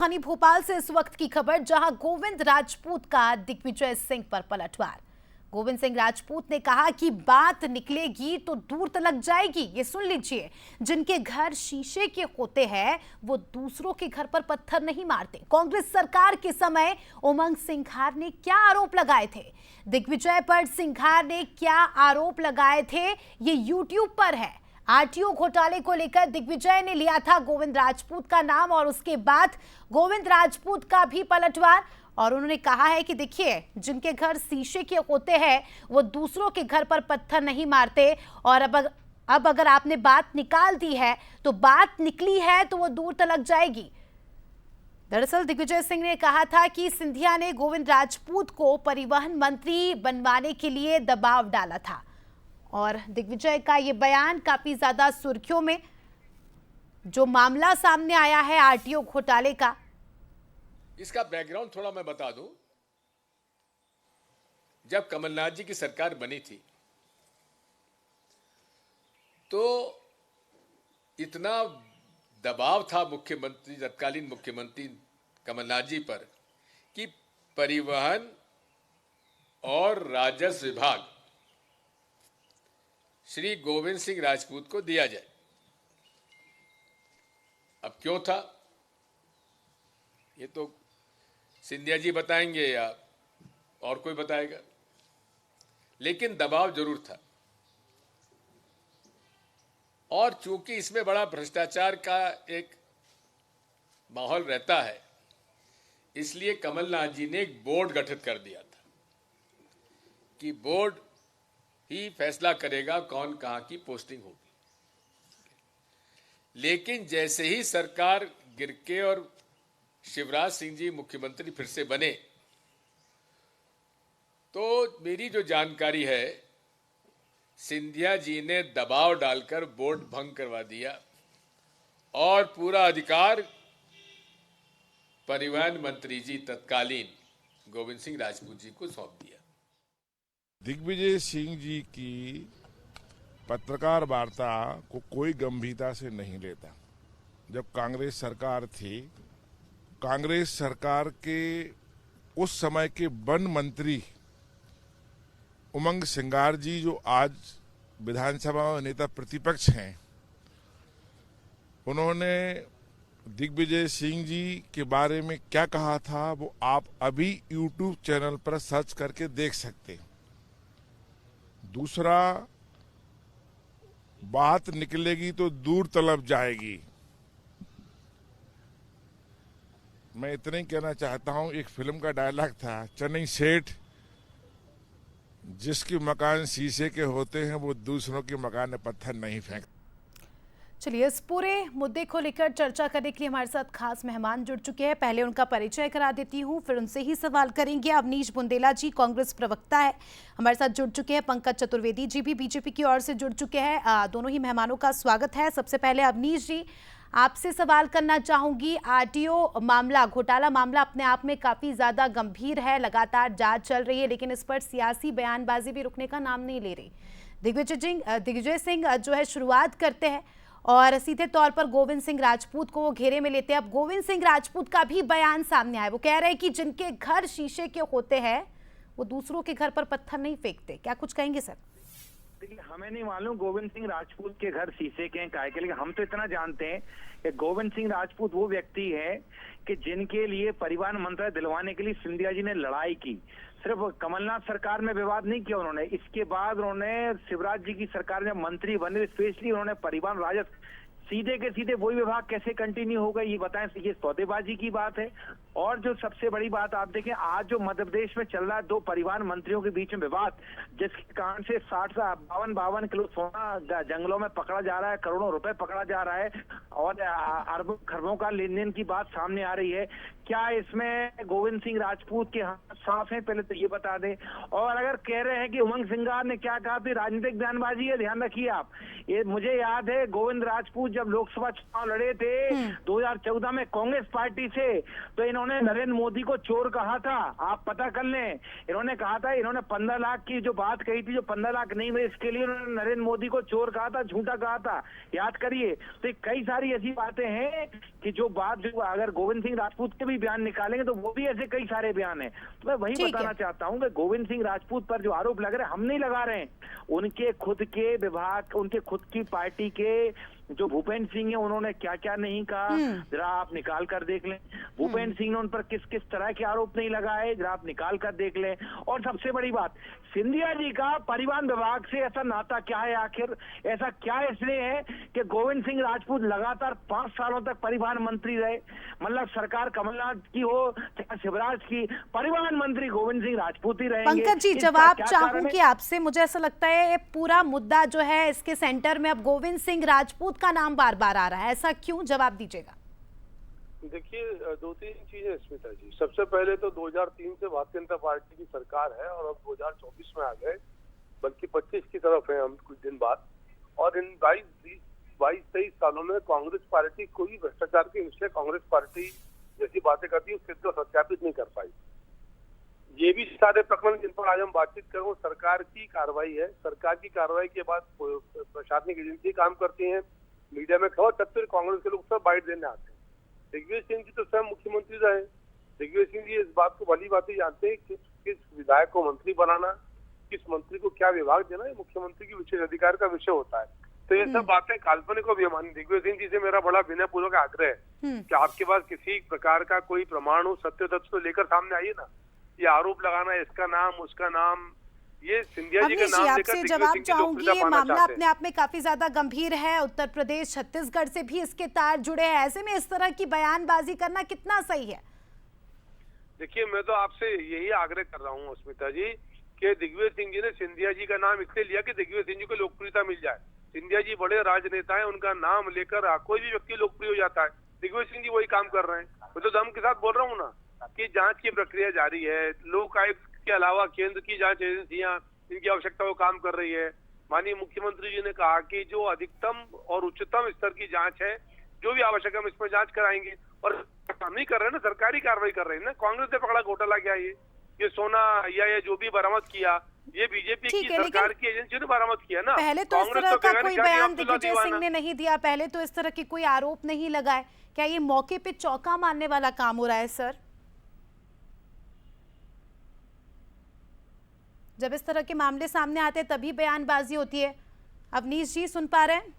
राजधानी भोपाल से इस वक्त की खबर, जहां गोविंद राजपूत का दिग्विजय सिंह पर पलटवार। गोविंद सिंह राजपूत ने कहा कि बात निकलेगी तो दूर तलक जाएगी। ये सुन लीजिए, जिनके घर शीशे के होते हैं वो दूसरों के घर पर पत्थर नहीं मारते। कांग्रेस सरकार के समय उमंग सिंघार ने क्या आरोप लगाए थे, दिग्विजय पर सिंघार ने क्या आरोप लगाए थे, ये यूट्यूब पर है। आरटीओ घोटाले को लेकर दिग्विजय ने लिया था गोविंद राजपूत का नाम और उसके बाद गोविंद राजपूत का भी पलटवार। और उन्होंने कहा है कि देखिए, जिनके घर शीशे के होते हैं वो दूसरों के घर पर पत्थर नहीं मारते। और अब अगर आपने बात निकाल दी है तो बात निकली है तो वो दूर तलक जाएगी। दरअसल दिग्विजय सिंह ने कहा था कि सिंधिया ने गोविंद राजपूत को परिवहन मंत्री बनवाने के लिए दबाव डाला था। और दिग्विजय का ये बयान काफी ज्यादा सुर्खियों में, जो मामला सामने आया है आरटीओ घोटाले का। इसका बैकग्राउंड थोड़ा मैं बता दूं। जब कमलनाथ जी की सरकार बनी थी तो इतना दबाव था मुख्यमंत्री, तत्कालीन मुख्यमंत्री कमलनाथ जी पर कि परिवहन और राजस्व विभाग श्री गोविंद सिंह राजपूत को दिया जाए। अब क्यों था ये तो सिंधिया जी बताएंगे या और कोई बताएगा, लेकिन दबाव जरूर था। और चूंकि इसमें बड़ा भ्रष्टाचार का एक माहौल रहता है, इसलिए कमलनाथ जी ने एक बोर्ड गठित कर दिया था कि बोर्ड ही फैसला करेगा कौन कहां की पोस्टिंग होगी। लेकिन जैसे ही सरकार गिर के और शिवराज सिंह जी मुख्यमंत्री फिर से बने तो मेरी जो जानकारी है, सिंधिया जी ने दबाव डालकर बोर्ड भंग करवा दिया और पूरा अधिकार परिवहन मंत्री जी तत्कालीन गोविंद सिंह राजपूत जी को सौंप दिया। दिग्विजय सिंह जी की पत्रकार वार्ता को कोई गंभीरता से नहीं लेता। जब कांग्रेस सरकार थी, कांग्रेस सरकार के उस समय के वन मंत्री उमंग सिंघार जी, जो आज विधानसभा में नेता प्रतिपक्ष हैं, उन्होंने दिग्विजय सिंह जी के बारे में क्या कहा था वो आप अभी यूट्यूब चैनल पर सर्च करके देख सकते हैं। दूसरा, बात निकलेगी तो दूर तलब जाएगी। मैं इतना ही कहना चाहता हूं, एक फिल्म का डायलॉग था, चन्नई सेठ जिसके मकान शीशे के होते हैं वो दूसरों के मकान में पत्थर नहीं फेंकते। चलिए, इस पूरे मुद्दे को लेकर चर्चा करने के लिए हमारे साथ खास मेहमान जुड़ चुके हैं। पहले उनका परिचय करा देती हूँ, फिर उनसे ही सवाल करेंगे। अवनीश बुंदेला जी कांग्रेस प्रवक्ता है, हमारे साथ जुड़ चुके हैं। पंकज चतुर्वेदी जी भी बीजेपी की ओर से जुड़ चुके हैं। दोनों ही मेहमानों का स्वागत है। सबसे पहले अवनीश जी, आपसे सवाल करना चाहूंगी। आरटीओ मामला, घोटाला मामला अपने आप में काफी ज्यादा गंभीर है, लगातार जांच चल रही है, लेकिन इस पर सियासी बयानबाजी भी रुकने का नाम नहीं ले रही। दिग्विजय सिंह जो है शुरुआत करते हैं और सीधे तौर पर गोविंद सिंह राजपूत को वो घेरे में लेते हैं। अब गोविंद सिंह राजपूत का भी बयान सामने आया, वो कह रहे हैं कि जिनके घर शीशे के होते हैं वो दूसरों के घर पर पत्थर नहीं फेंकते। क्या कुछ कहेंगे सर? देखिए, हमें नहीं मालूम गोविंद सिंह राजपूत के घर शीशे के हैं काहे के, लेकिन हम तो इतना जानते हैं कि गोविंद सिंह राजपूत वो व्यक्ति है कि जिनके लिए परिवहन मंत्रालय दिलवाने के लिए सिंधिया जी ने लड़ाई की। सिर्फ कमलनाथ सरकार में विवाद नहीं किया उन्होंने, इसके बाद उन्होंने शिवराज जी की सरकार में मंत्री बने, स्पेशली उन्होंने परिवहन राजस्व, सीधे के सीधे वही विभाग कैसे कंटिन्यू होगा ये बताएं। ये सौदेबाजी की बात है। और जो सबसे बड़ी बात आप देखें, आज जो मध्य प्रदेश में चल रहा है, दो परिवहन मंत्रियों के बीच में विवाद, जिसके कारण से 52 किलो सोना जंगलों में पकड़ा जा रहा है, करोड़ों रुपए पकड़ा जा रहा है और अरबों खरबों का लेन देन की बात सामने आ रही है। क्या इसमें गोविंद सिंह राजपूत के हाथ साफ है, पहले तो ये बता दें। और अगर कह रहे हैं कि उमंग सिंघार ने क्या कहा, तो राजनीतिक बयानबाजी है, ध्यान रखिए आप। ये मुझे याद है गोविंद राजपूत राजपूत जब लोकसभा चुनाव लड़े थे 2014 में कांग्रेस पार्टी से, तो इन्होंने नरेंद्र मोदी को चोर कहा था। आप पता कर लें, इन्होंने कहा था, इन्होंने 15 लाख की जो बात कही थी, जो 15 लाख नहीं मिले इसके लिए उन्होंने नरेंद्र मोदी को चोर कहा था, झूठा कहा था, याद करिए। तो कई सारी ऐसी बातें हैं कि जो बात, जो अगर गोविंद सिंह राजपूत के भी बयान निकालेंगे तो वो भी ऐसे कई सारे बयान हैं। तो मैं वही बताना चाहता हूं कि गोविंद सिंह राजपूत पर जो आरोप लग रहे हैं, हम नहीं लगा रहे हैं, उनके खुद के विभाग, उनके खुद की पार्टी के जो भूपेंद्र सिंह है, उन्होंने क्या क्या नहीं कहा, जरा आप निकाल कर देख लें। भूपेंद्र सिंह ने उन पर किस किस तरह के आरोप नहीं लगाए, जरा आप निकाल कर देख लें। और सबसे बड़ी बात, सिंधिया जी का परिवहन विभाग से ऐसा नाता क्या है, आखिर ऐसा क्या इसलिए है कि गोविंद सिंह राजपूत लगातार 5 सालों तक परिवहन मंत्री रहे। मतलब सरकार कमलनाथ की हो चाहे शिवराज की, परिवहन मंत्री गोविंद सिंह राजपूत ही रहेंगे। पंकज जी, जवाब चाहूंगी आपसे। मुझे ऐसा लगता है ये पूरा मुद्दा जो है, इसके सेंटर में अब गोविंद सिंह राजपूत का नाम बार बार आ रहा है, ऐसा क्यों? जवाब दीजिएगा। देखिए, 2-3 चीजें स्मिता जी। सबसे पहले तो 2003 से भारतीय जनता पार्टी की सरकार है और अब 2024 में आ गए, बल्कि 25 की तरफ है हम कुछ दिन बाद। और इन 22-23 सालों में कांग्रेस पार्टी कोई भ्रष्टाचार के विषय कांग्रेस पार्टी जैसी बातें करती है उससे तो सत्यापित नहीं कर पाई। ये भी सारे प्रकरण जिन पर आज हम बातचीत करें वो सरकार की कार्रवाई है। सरकार की कार्रवाई के बाद प्रशासनिक एजेंसी काम करती है, मीडिया में खबर, तब फिर कांग्रेस के लोग सब बाइट देने आते हैं। दिग्विजय सिंह जी तो स्वयं मुख्यमंत्री रहे। दिग्विजय सिंह जी इस बात को भली बात जानते हैं कि किस विधायक को मंत्री बनाना, किस मंत्री को क्या विभाग देना, ये मुख्यमंत्री की विशेष अधिकार का विषय होता है। तो ये सब बातें काल्पनिक को भी मानी। दिग्विजय सिंह जी से मेरा बड़ा विनयपूर्वक आग्रह है कि आपके पास किसी प्रकार का कोई प्रमाण हो, सत्य तथ्य तो लेकर सामने आइए ना। ये आरोप लगाना, इसका नाम उसका नाम, ये सिंधिया जी का नाम लेकर आपसे जवाब चाहूंगी, ये मामला अपने आप में काफी ज्यादा गंभीर है। उत्तर प्रदेश, छत्तीसगढ़ से भी इसके तार जुड़े हैं। ऐसे में इस तरह की बयानबाजी करना कितना सही है? देखिए, मैं तो आपसे यही आग्रह कर रहा हूँ स्मिता जी कि दिग्विजय सिंह जी ने सिंधिया जी का नाम इसलिए लिया कि दिग्विजय सिंह जी को लोकप्रियता मिल जाए। सिंधिया जी बड़े राजनेता है, उनका नाम लेकर कोई भी व्यक्ति लोकप्रिय हो जाता है। दिग्विजय सिंह जी वही काम कर रहे हैं। मैं तो दम के साथ बोल रहा हूँ ना कि जांच की प्रक्रिया जारी है। लोक आयुक्त के अलावा केंद्र की जांच एजेंसियां इनकी आवश्यकता को काम कर रही है। माननीय मुख्यमंत्री जी ने कहा कि जो अधिकतम और उच्चतम स्तर की जांच है, जो भी आवश्यक है हम इसमें जांच कराएंगे। और हम नहीं कर रहे हैं ना, सरकारी कार्रवाई कर रहे हैं ना। कांग्रेस ने पकड़ा घोटाला क्या, ये सोना या ये जो भी बरामद किया, ये बीजेपी की सरकार की एजेंसियों ने बरामद किया ना। पहले तो इस तरह का कोई बयान दिग्विजय सिंह ने नहीं दिया, पहले तो इस तरह की कोई आरोप नहीं लगाए। क्या ये मौके पे चौका मारने वाला काम हो रहा है सर? जब इस तरह के मामले सामने आते हैं तभी बयानबाजी होती है। अवनीश जी, सुन पा रहे हैं?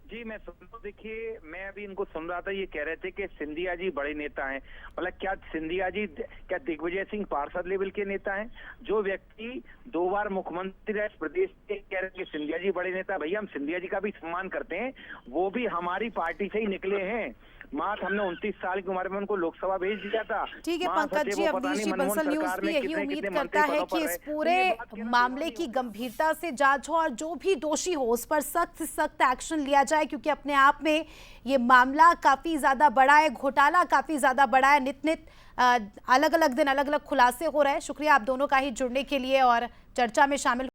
जी मैं सुन रहा हूं। देखिए, मैं अभी इनको सुन रहा था, ये कह रहे थे कि सिंधिया जी बड़े नेता हैं। मतलब क्या सिंधिया जी, क्या दिग्विजय सिंह पार्षद लेवल के नेता हैं? जो व्यक्ति 2 बार मुख्यमंत्री रहे प्रदेश के, कह रहे हैं कि सिंधिया जी बड़े नेता। भैया, हम सिंधिया जी का भी सम्मान करते हैं, वो भी हमारी पार्टी से ही निकले हैं। मात्र हमने 29 साल की उम्र में उनको लोकसभा भेज दिया था। ठीक है पंकज जी, अवनीश जी, बंसल न्यूज भी यही उम्मीद करता है कि इस पूरे मामले की गंभीरता से जांच हो और जो भी दोषी हो उस पर सख्त सख्त एक्शन लिया जाए, क्योंकि अपने आप में ये मामला काफी ज्यादा बड़ा है, घोटाला काफी ज्यादा बड़ा है। नित नित अलग अलग दिन अलग अलग खुलासे हो रहे हैं। शुक्रिया आप दोनों का ही जुड़ने के लिए और चर्चा में शामिल